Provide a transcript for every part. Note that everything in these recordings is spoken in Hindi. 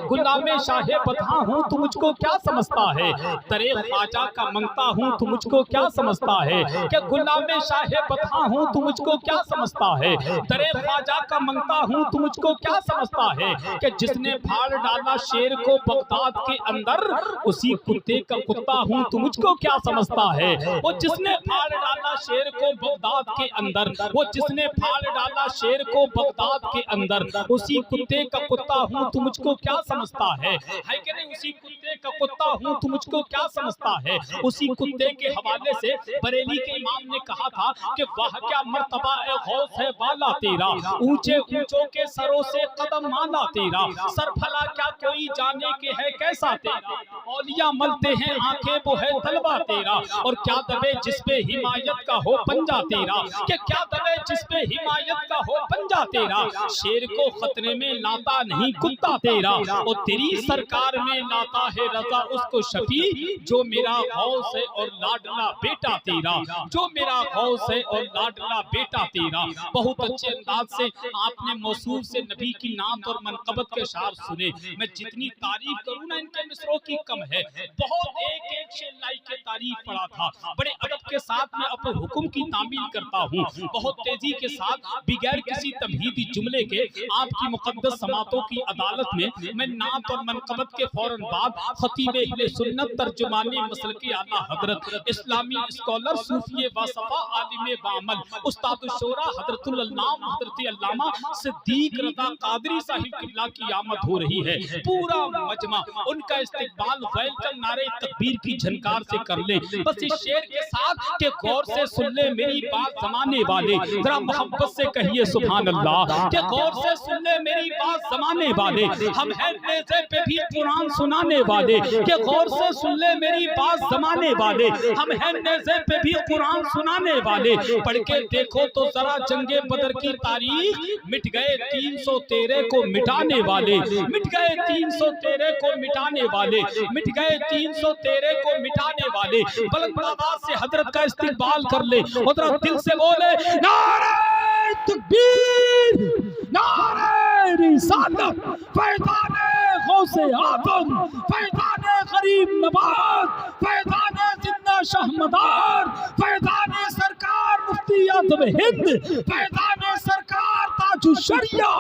गुलामे शाहे बदहा हूँ तू मुझको क्या समझता है, दरे ख्वाजा का मंगता हूँ तू मुझको क्या समझता है, कि गुलामे शाहे बदहा हूँ तू मुझको क्या समझता है, दरे ख्वाजा का मंगता हूँ तू मुझको क्या समझता है, कि जिसने फाड़ डाला शेर को बगदाद के अंदर उसी कुत्ते का कुत्ता हूँ तू मुझको क्या समझता है। वो जिसने फाड़ डाला शेर को बगदाद के अंदर, वो जिसने फाड़ डाला शेर को बगदाद के अंदर उसी कुत्ते का कुत्ता हूँ तू मुझको क्या समझता है कि नहीं, उसी कुत्ते का कुत्ता हूँ तू मुझको क्या समझता है। उसी कुत्ते के हवाले से बरेली के इमाम ने कहा था कि वाह क्या मर्तबा ए गौस है वाला तेरा, ऊंचे ऊंचों के सरों से कदम माला तेरा, सर भला क्या कोई जाने के है कैसा तेरा, औलिया मलते हैं आंखें वो है तलवा तेरा, और क्या दबे जिसपे हिमायत का हो पंजा तेरा, कि क्या दबे जिसपे हिमायत का हो पंजा तेरा, शेर को खतरे में लाता नहीं कुत्ता तेरा, और तेरी सरकार में लाता है रजा उसको शफी जो मेरा गौस है और लाडला बेटा तेरा, जो मेरा गौस है और लाडला बेटा तेरा। बहुत अच्छे अंदाज से आपने मौसूफ से नबी की नात और मनकबत के शार सुने। मैं जितनी तारीफ करूं ना इनके मिसरों की कम है। बहुत एक एक शेर लाई के तारीफ पढ़ा था, बड़े अदब के साथ मैं अपने हुक्म की तामील करता हूँ, बहुत तेजी के साथ बिगैर किसी तमहीदी जुमले के आपकी मुकद्दस समातों की अदालत में मैं नात और मनकबत के फौरन बाद खतीब अहले सुन्नत तर्जुमाने मसलकी आला हजरत इस्लामी स्कॉलर सूफी वासफा आलिम बामल उस्ताद शोरा हजरतुल अल्लामा हजरत अल्लामा सिद्दीक रज़ा कादरी साहिब किबला की आमद हो रही है। पूरा मजमा उनका इस्तकबाल वेलकम नारे तकबीर की झनकार से कर ले। बस इस शेर के साथ के गौर से सुन ले मेरी बात जमाने वाले, जरा मोहब्बत से कहिए सुभान अल्लाह, के गौर से सुन ले मेरी बात जमाने वाले, हम हैं नेज़े पे भी कुरान सुनाने वाले, के गौर से सुन ले मेरी बात जमाने वाले, हम हैं नेज़े पे भी कुरान सुनाने वाले, पढ़ के देखो तो जरा जंगे बदर की तारीख, मिट गए 313 को मिटाने वाले, मिट गए 313 को मिटाने वाले, मिट गए 313 को मिटाने वाले। बुलंद आवाज से हजरत का इस्तिकबाल कर ले और जरा दिल से बोले नारे तकबीर, नारे रिसालत, फैज़ाने गौसे आदम, फैज़ाने गरीब नवाज, फैज़ाने जिन्ना शाहमदार, फैज़ाने सरकार मुफ्ती आज़म हिंद, फैज़ाने सरकार ताजुश शरिया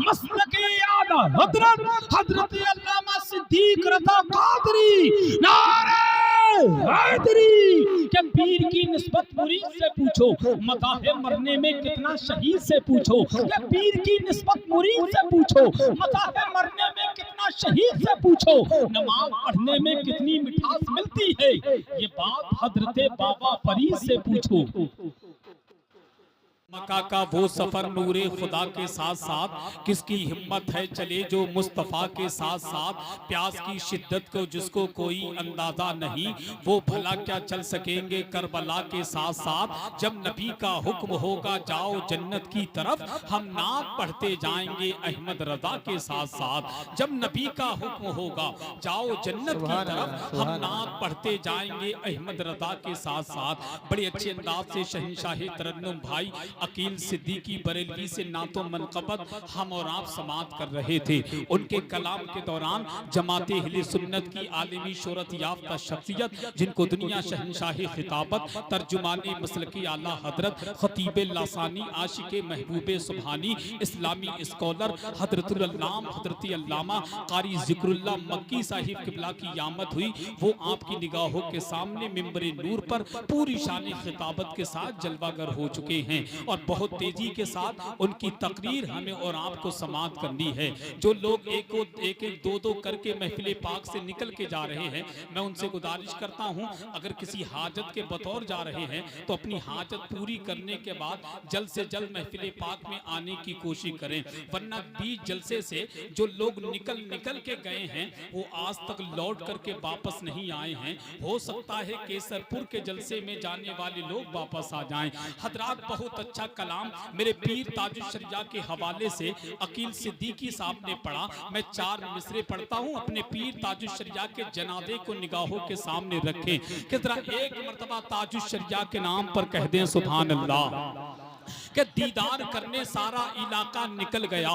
मसलके आला हजरत हजरत अल्लामा सिद्दीक रज़ा कादरी नारे हैदरी। के पीर की निस्बत मुरीद से पूछो, मदाहे मरने में कितना शहीद से पूछो, के पीर की निस्बत मुरीद से पूछो, मदाहे मरने में कितना शहीद से पूछो, नमाज पढ़ने में कितनी मिठास मिलती है ये बात हजरत बाबा फरीद से पूछो। मक्का का वो सफर नूरे खुदा के साथ साथ किसकी हिम्मत है चले जो मुस्तफ़ा के साथ साथ, प्यास की शिद्दत को जिसको कोई अंदाजा नहीं वो भला क्या चल सकेंगे करबला के साथ साथ, जब नबी का हुक्म होगा जाओ जन्नत की तरफ हम नात पढ़ते जाएंगे अहमद रजा के साथ साथ, जब नबी का हुक्म होगा जाओ जन्नत की तरफ हम नात पढ़ते जाएंगे अहमद रजा के साथ साथ। बड़े अच्छे अंदाज से शहंशाह तरन्नुम भाई अकील सिद्दीकी बरेलवी से नातो मनकबत हम और आप समात कर रहे थे। उनके कलाम के दौरान जमाते अहले सुन्नत की आलमी शोहरत याफ्ता शख्सियत जिनको दुनिया शहंशाही खिताबत तर्जुमानी मसलकी आला हजरत खतीब लासानी आशिक महबूब सुबहानी इस्लामी स्कॉलर हजरतुल अल्लाम हजरत अल्लामा कारी जिक्रुल्लाह मक्की साहिब किबला की आमद हुई, वो आपकी निगाहों के सामने मिंबर नूर पर पूरी शान खिताबत के साथ जलवागर हो चुके हैं और बहुत तेजी के साथ उनकी तकरीर हमें और आपको समात करनी है। जो लोग एक दो दो करके महफिल पाक से निकल के जा रहे हैं, मैं उनसे गुजारिश करता हूं अगर किसी हाजत के बतौर जा रहे हैं तो अपनी हाजत पूरी करने के बाद जल्द से जल्द महफिल पाक में आने की कोशिश करें, वरना 20 जलसे से जो लोग निकल के गए हैं वो आज तक लौट करके वापस नहीं आए हैं। हो सकता है केसरपुर के जलसे में जाने वाले लोग वापस आ जाएं। हजरात बहुत अच्छा कलाम मेरे पीर ताजुश शरिया के हवाले से अकील सिद्दीकी साहब ने पढ़ा। मैं 4 मिसरे पढ़ता हूं, अपने पीर ताजुश शरिया के जनाजे को निगाहों के सामने रखें कि जरा एक मर्तबा ताजुश शरिया के नाम पर कह दें सुभान अल्लाह। कि दीदार करने सारा इलाका निकल गया,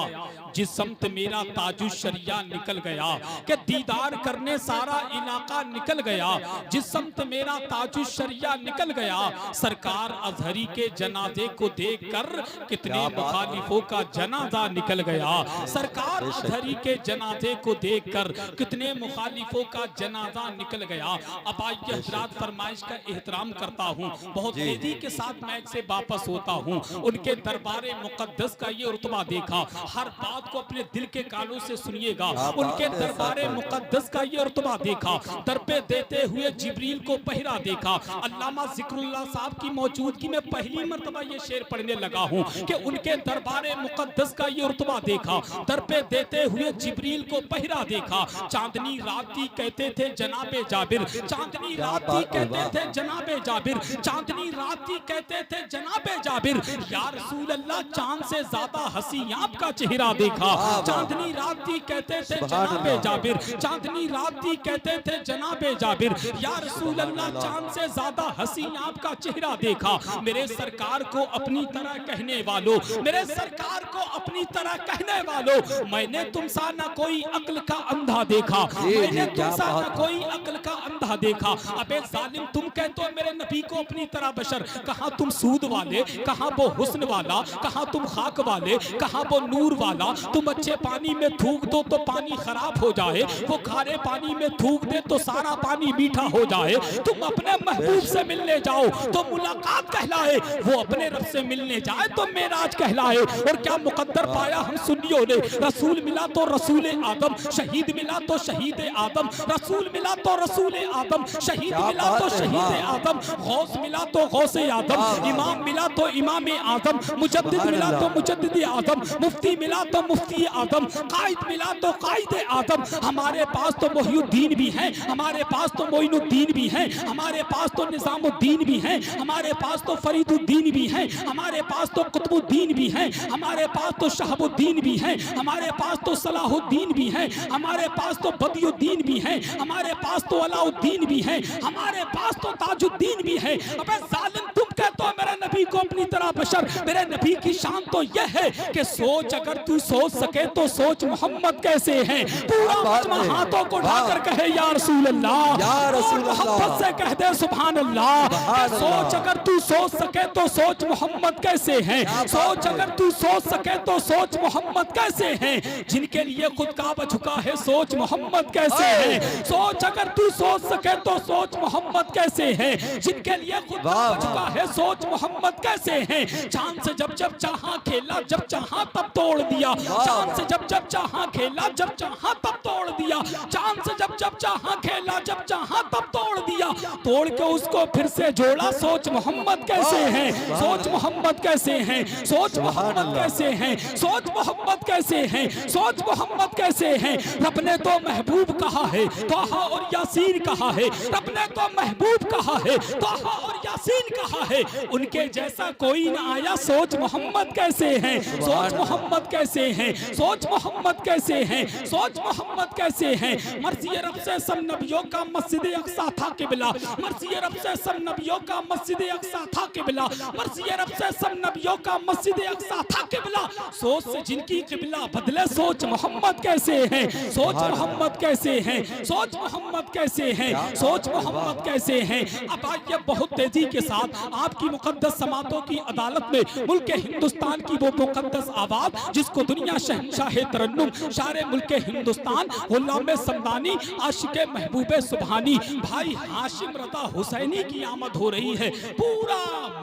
जिस समत मेरा ताजुश शरिया निकल गया। कि दीदार करने सारा इलाका निकल गया, जिस समत मेरा ताजुश शरिया निकल गया। सरकार अजहरी के जनाजे को देखकर कितने मुखालिफों का जनाजा निकल गया। सरकार अजहरी के जनाजे को देखकर कितने मुखालिफों का जनाजा निकल गया। अब आइए हजरात, फरमाइश का एहतराम करता हूँ, बहुत तेजी के साथ मैं से वापस होता हूँ। उनके दरबारे मुकद्दस का ये रुतबा देखा, हर बात को अपने दिल के कानों से सुनिएगा। उनके दरबारे मुकद्दस का ये रुतबा देखा, दर पे देते हुए जिब्रील को पहरा देखा। अल्लामा जिक्रुल्लाह साहब की मौजूदगी में पहली मर्तबा ये शेर पढ़ने लगा हूँ कि उनके दरबारे मुकद्दस का ये रुतबा देखा, दर पे देते हुए जिब्रील को पहरा देखा। चांदनी रात थी कहते थे जनाबे जाबिर, चांदनी रात थी कहते थे जनाबे जाबिर, चांदनी रात थी कहते थे जनाबे जाबिर। या रसूल अल्लाह, चांद से ज्यादा हंसी आपका चेहरा देखा। चांदनी रात थी कहते थे जनाबे जाबिर, चांदनी रात थी कहते थे जनाबे जाबिर। या रसूल अल्लाह, चांद से ज्यादा हंसी आपका चेहरा देखा। मेरे सरकार को अपनी तरह कहने वालों, मेरे सरकार को अपनी तरह कहने वालों, मैंने तुमसा ना कोई अक्ल का अंधा देखा, मैंने तुमसा ना कोई अक्ल का अंधा देखा। अबे जालिम, तुम कहते हो मेरे नबी को अपनी तरह बशर, कहां तुम सूद वाले, कहां वो हुस्न वाला, कहां तुम खाक वाले, कहां वो नूर वाला। तुम अच्छे पानी में थूक दो तो पानी खराब हो जाए, वो खारे पानी में थूक दे तो सारा पानी मीठा हो जाए। तुम अपने महबूब से मिलने जाओ तो मुलाकात कहलाए, वो अपने रब से मिलने जाए तो मेराज कहलाए। और क्या मुकद्दर पाया हम सुन्नियों ने, रसूल मिला तो रसूल आदम, शहीद मिला तो शहीद आदम, रसूल मिला तो रसूल आदम, शहीद मिला तो शहीद आदम, गौस मिला तो गौसे आदम, इमाम मिला तो इमाम आदम, मुजद्दिद मिला तो मुजद्दिद आदम, मुफ्ती मिला तो मुफ्ती आदम, कायद मिला तो कायद आदम। हमारे पास तो मोहिउद्दीन भी है, हमारे पास तो मोइनुद्दीन भी है, हमारे पास तो निजामुद्दीन भी है, हमारे पास तो फरीदुद्दीन भी है, हमारे पास तो कुतुबुद्दीन भी है, हमारे पास तो शहाबुद्दीन भी है, हमारे पास तो सलाहुद्दीन भी है, हमारे पास तो बदियुद्दीन भी है, हमारे पास तो अलाउद्दीन भी है, हमारे पास तो ताजुद्दीन भी है। अबे जालिम, तुम कहते हो मेरे नबी को अपनी तरह बशर, मेरे नबी की शान तो यह है कि सोच, अगर तू सोच सके तो सोच मोहम्मद कैसे हैं। पूरा मजमा हाथों को उठाकर कहे या रसूल अल्लाह, या रसूल अल्लाह, मोहब्बत से कह दे सुभान अल्लाह। सोच, अगर तू सोच सके तो सोच मोहम्मद कैसे हैं, सोच, अगर तू सोच सके तो सोच मोहम्मद कैसे हैं। जिनके लिए खुद काबा झुका है, सोच मोहम्मद कैसे हैं। सोच, अगर तू सोच सके तो सोच मोहम्मद कैसे हैं। जिनके लिए खुद काबा झुका है, सोच मोहम्मद कैसे हैं। चांद से जब जब चाहा खेला, जब चाहा तब तोड़ दिया, चांद से जब जब चाहा खेला, जब चाहा तब तोड़ दिया, चांद से जब जब चाहा खेला, जब चाहा तब तोड़ दिया, तोड़ के उसको फिर से जोड़ा। सोच मोहम्मद कैसे हैं, सोच मोहम्मद कैसे हैं, सोच मोहम्मद कैसे हैं, सोच मोहम्मद कैसे हैं, सोच मोहम्मद कैसे हैं। रब ने तो महबूब कहा है, तोहा और यासीन कहा है, रब ने तो महबूब कहा है, तोहा और यासीन कहा है। उनके जैसा कोई ना आया, सोच मोहम्मद कैसे हैं, सोच मोहम्मद कैसे हैं, सोच मोहम्मद कैसे हैं, सोच मोहम्मद कैसे हैं। मर्ज़ी रब से सब नबियों का मस्जिद अक्सा था किबला, मर्ज़ी रब से सब नबियों का मस्जिद अक्सा था किबला, मर्ज़ी रब से सब नबियों का मस्जिद अक्सा था किबला। सोच से जिनकी किबला बदले, सोच मोहम्मद कैसे हैं, सोच मोहम्मद कैसे हैं, सोच मोहम्मद कैसे हैं, सोच मोहम्मद कैसे हैं। अब आइए बहुत तेजी के साथ आपकी मुकद्दस समातों की अदालत में मुल्क हिंदुस्तान की वो मुकद्दस आवाज जिसको दुनिया शहंशाह तरन्नुम, शारे मुल्क हिंदुस्तान, गुलाम समदानी, आशिक महबूबे सुबहानी, भाई हाशिम रज़ा हुसैनी की आमद हो रही है। पूरा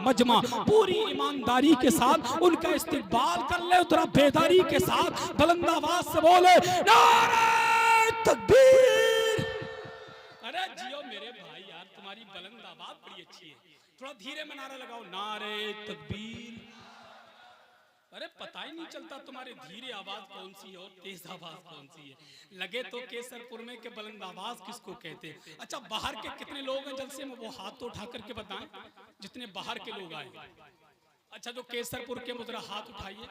मजमा पूरी ईमानदारी के साथ उनका इस्तकबाल कर ले, उतरा बेदारी के साथ बुलंद आवाज से बोले नारे तकबीर। अरे जियो मेरे भाई, यार तुम्हारी बुलंद आवाज बड़ी अच्छी है, थोड़ा धीरे में नारा लगाओ, नारे तकबीर। अरे पता ही नहीं चलता तुम्हारे धीरे आवाज कौन सी है और तेज आवाज कौन सी है। लगे तो केसरपुर में के बुलंद आवाज किसको कहते हैं। अच्छा, बाहर के कितने लोग हैं जलसे में, वो हाथ तो उठा करके बताएं जितने बाहर के लोग आए। अच्छा, जो केसरपुर के मुद्रा हाथ उठाइए।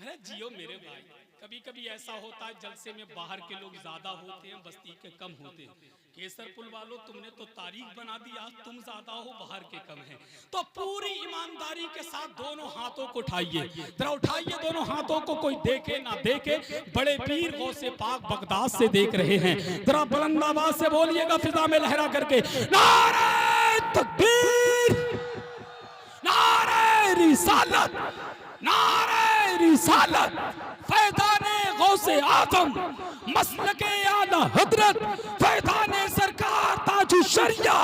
अरे जियो मेरे भाई। कभी कभी ऐसा होता है जलसे में बाहर के लोग ज्यादा होते हैं, बस्ती के कम होते हैं। केसर पुल वालों, तुमने तो तारीख बना दी, आज तुम ज्यादा हो, बाहर के कम हैं। तो पूरी ईमानदारी के साथ दोनों हाथों को उठाइए, जरा उठाइए दोनों हाथों को, कोई देखे ना देखे। बड़े पीर गौसे पाक बगदाद से देख रहे हैं, जरा बुलंद आवाज से बोलिएगा फिजा में लहरा करके, नारे तकबीर, नारे रिसालत, नारे रिसालत, फैज़ाने गौसे आज़म, मसलके आला हजरत, फैज़ाने सरकार ताजु शरिया,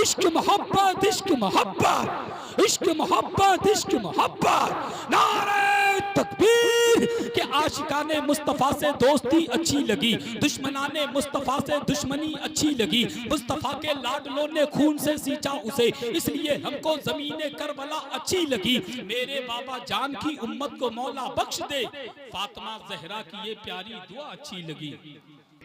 इश्क मोहब्बत, इश्क मोहब्बत, इश्क मोहब्बत, इश्क मोहब्बत, नारे तकबीर। के आशिकाने मुस्तफ़ा से दोस्ती अच्छी लगी, दुश्मनाने मुस्तफ़ा से दुश्मनी अच्छी लगी। मुस्तफ़ा के लाडलों ने खून से सींचा उसे, इसलिए हमको ज़मीने करबला अच्छी लगी। मेरे बाबा जान की उम्मत को मौला बख्श दे, फातिमा ज़हरा की ये प्यारी दुआ अच्छी लगी।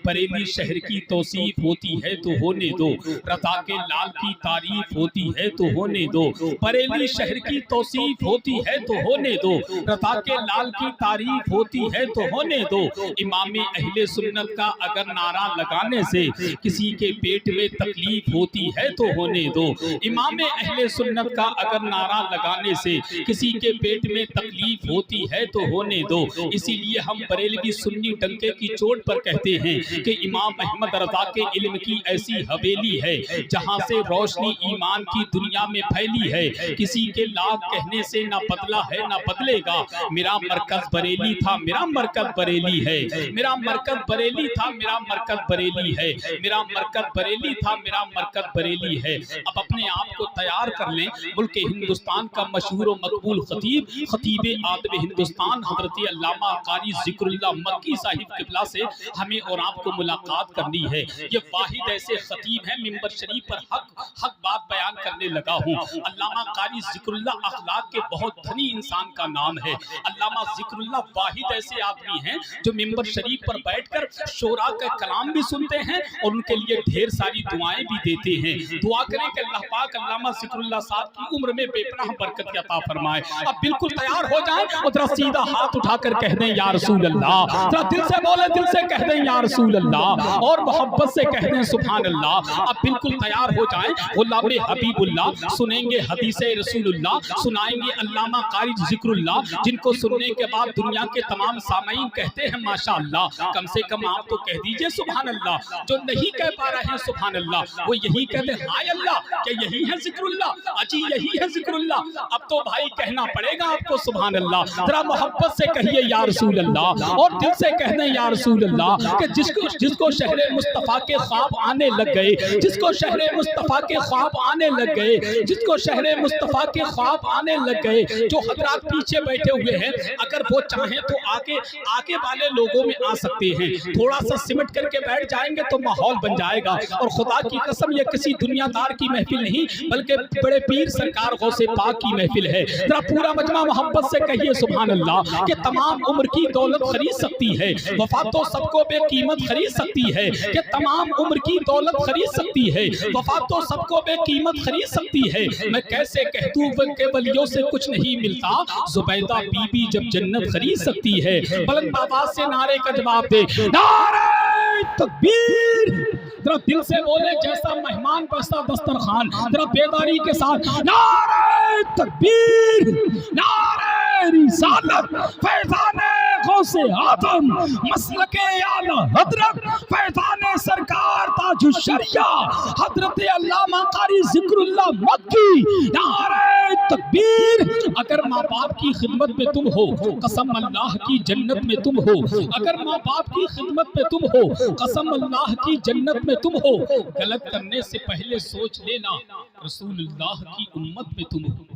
बरेली शहर की तौसीफ होती है तो होने दो, रज़ा के लाल की तारीफ होती है तो होने दो। बरेली शहर की तौसीफ होती है तो होने दो, रज़ा के लाल की तारीफ होती है तो होने दो। इमाम अहले सुन्नत का अगर नारा लगाने से किसी के पेट में तकलीफ होती है तो होने दो। इमाम अहले सुन्नत का अगर नारा लगाने से किसी के पेट में तकलीफ होती है तो होने दो। इसीलिए हम बरेलवी सुन्नी डंके की चोट पर कहते हैं कि इमाम अहमद रज़ा के इल्म की ऐसी हवेली है जहां से रोशनी ईमान की दुनिया में फैली है। किसी के लाख कहने से ना बदला है ना बदलेगा। मेरा मरकज बरेली था, मेरा मरकज बरेली है, मेरा मरकज बरेली था, मेरा मरकज बरेली है, मेरा मरकज बरेली था, मेरा मरकज बरेली है। अब अपने आप को तैयार कर लें। मुल्क हिंदुस्तान का मशहूर और मकबूल खतीब, खतीब आदम हिंदुस्तान हज़रत अल्लामा कारी ज़िक्रुल्लाह मक्की साहिब क़िबला से हमें और आपको मुलाकात करनी है। ये वाहिद ऐसे खतीब हैं, मिंबर शरीफ पर हक बात बयान करने लगा हूँ। अल्लामा कारी ज़िक्रुल्लाह अखलाक के बहुत धनी इंसान का नाम है। अल्लामा ज़िक्रुल्लाह वाहिद ऐसे आदमी हैं जो मिंबर शरीफ पर बैठकर शोरा का कलाम भी सुनते हैं और उनके लिए ढेर सारी दुआएं भी देते हैं। दुआ करें कि अल्लाह पाक अल्लामा ज़िक्रुल्लाह साहब की उम्र में बेपनाह बरकत अता फरमाए। अब बिल्कुल तैयार हो जाएं और जरा सीधा हाथ उठाकर कह दें या रसूल अल्लाह। जरा दिल से बोले, दिल से कह दें या रसूल अल्लाह, और मोहब्बत से कह दें सुभान अल्लाह। अब बिल्कुल तैयार हो जाएं। गुलाम हबीबुल्लाह सुनेंगे हदीसे रसूलुल्लाह, सुनाएंगे अल्लामा कारी ज़िक्रुल्लाह, जिनको सुनने के बाद दुनिया के तमाम सामईन कहते हैं माशाअल्लाह। कम से कम आप तो कह दीजिए सुभान अल्लाह। जो नहीं कह पा रहे हैं सुभान अल्लाह, वो यही कहते हैं हाय अल्लाह, क्या यही है ज़िक्रुल्लाह? अजी यही है ज़िक्रुल्लाह। अब तो भाई कहना पड़ेगा आपको सुभान अल्लाह। जरा मोहब्बत से कहिए या रसूल अल्लाह, और दिल से कह दें या रसूल अल्लाह। कि जिसको शहरे मुस्तफ़ा के ख्वाब आने लग गए, जिसको शहरे मुस्तफ़ा के ख्वाब आने लग गए, जिसको शहरे मुस्तफ़ा के ख्वाब आने लग गए। जो हजरात पीछे बैठे हुए हैं, अगर वो चाहें तो आगे वाले लोगों में आ सकते हैं। थोड़ा सा सिमट करके बैठ जाएंगे तो माहौल बन जाएगा। और खुदा की कसम, ये किसी दुनियादार की महफिल नहीं बल्कि बड़े पीर सरकार गौसे पाक की महफिल है। जरा पूरा मजमा मोहब्बत से कहिए सुभान अल्लाह। कि तमाम उम्र की दौलत खरीद सकती है, वफा तो सबको बेकीमत खरीद सकती है। कि तमाम उम्र की दौलत खरीद सकती है, वफा तो सबको बेकीमत खरीद सकती है। मैं कैसे कह दूं के वलियों से कुछ नहीं मिलता, जुबैदा बीबी जब जन्नत खरीद सकती है। बुलंद आवाज से नारे का जवाब दे, नारे तकबीर। जरा दिल से बोले, जैसा मेहमान वैसा दस्तरखान। जरा बेदारी के साथ नारे तकबीर, नारे रिसालत, फैज़ाने गौसे आज़म, मसलके आला हजरत, फैज़ाने सरकार ताजु शरिया, हजरत अल्लामा कारी ज़िक्रुल्लाह मक्की। नारे तकबीर। अगर माँ बाप की खिदमत में तुम हो, कसम अल्लाह की जन्नत में तुम हो। अगर माँ बाप की खिदमत में तुम हो, कसम अल्लाह की जन्नत में तुम हो। गलत करने से पहले सोच लेना, रसूलुल्लाह की उम्मत में तुम हो।